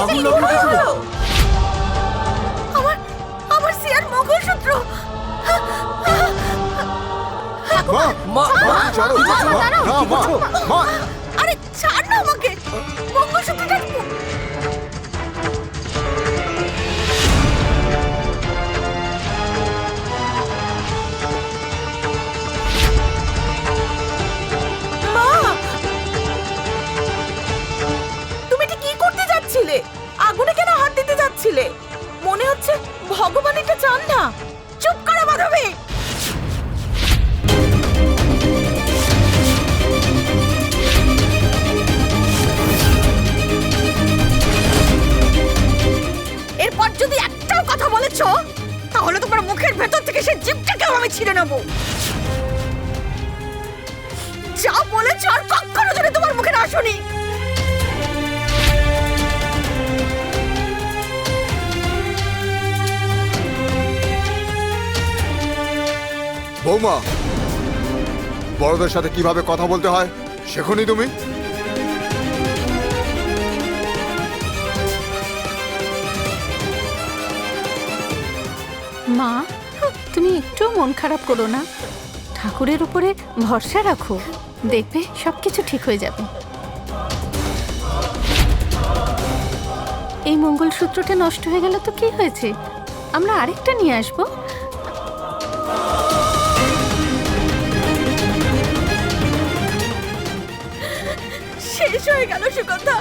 আগুন লাগিয়ে দিয়েছিল। আমার আমার সিয়ার মঙ্গলসূত্র। মা মা মা ছাড়ো মা না মা মা আরে ছাড় না আমাকে, মঙ্গলসূত্রটা। মা, তুমি এটা কি করতে যাচ্ছিলে? আগুনে কেন হাত দিতে যাচ্ছিলে? মনে হচ্ছে ভগবান এটা চান না। চুপ করো মাধবী। এরপর যদি একটাও কথা বলেছো তাহলে তোমার মুখের ভেতর থেকে সেই জিভটাকেও আমি ছিঁড়ে নেবো। যা বলেছো আর কখনো যদি তোমার মুখে না শুনি। বৌমা, বড়দের সাথে কিভাবে কথা বলতে হয় শেখোনি তুমি? মা, তুমি একটু মন খারাপ করো না, ঠাকুরের উপরে ভরসা রাখো, দেখবে সবকিছু ঠিক হয়ে যাবে। এই মঙ্গলসূত্রটা নষ্ট হয়ে গেল তো কি হয়েছে, আমরা আরেকটা নিয়ে আসবো। শেষ হয়ে গেল সুগন্ধা,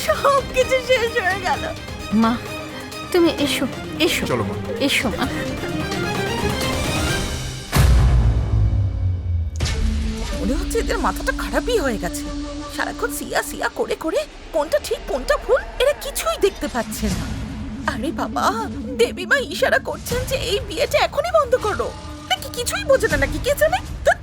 সব কিছু শেষ হয়ে গেল। মা, তুমি এসো এসো চলো মা। এসো মা। মনে হচ্ছে এদের মাথাটা খারাপই হয়ে গেছে। সারাক্ষণ সিয়া সিয়া করে করে কোনটা ঠিক কোনটা ভুল এরা কিছুই দেখতে পাচ্ছে না। আরে বাবা, দেবী মা ইশারা করছেন যে এই বিয়েটা এখনই বন্ধ করো, নাকি কিছুই বোঝে না নাকি কে জানে। ধ্যাৎ।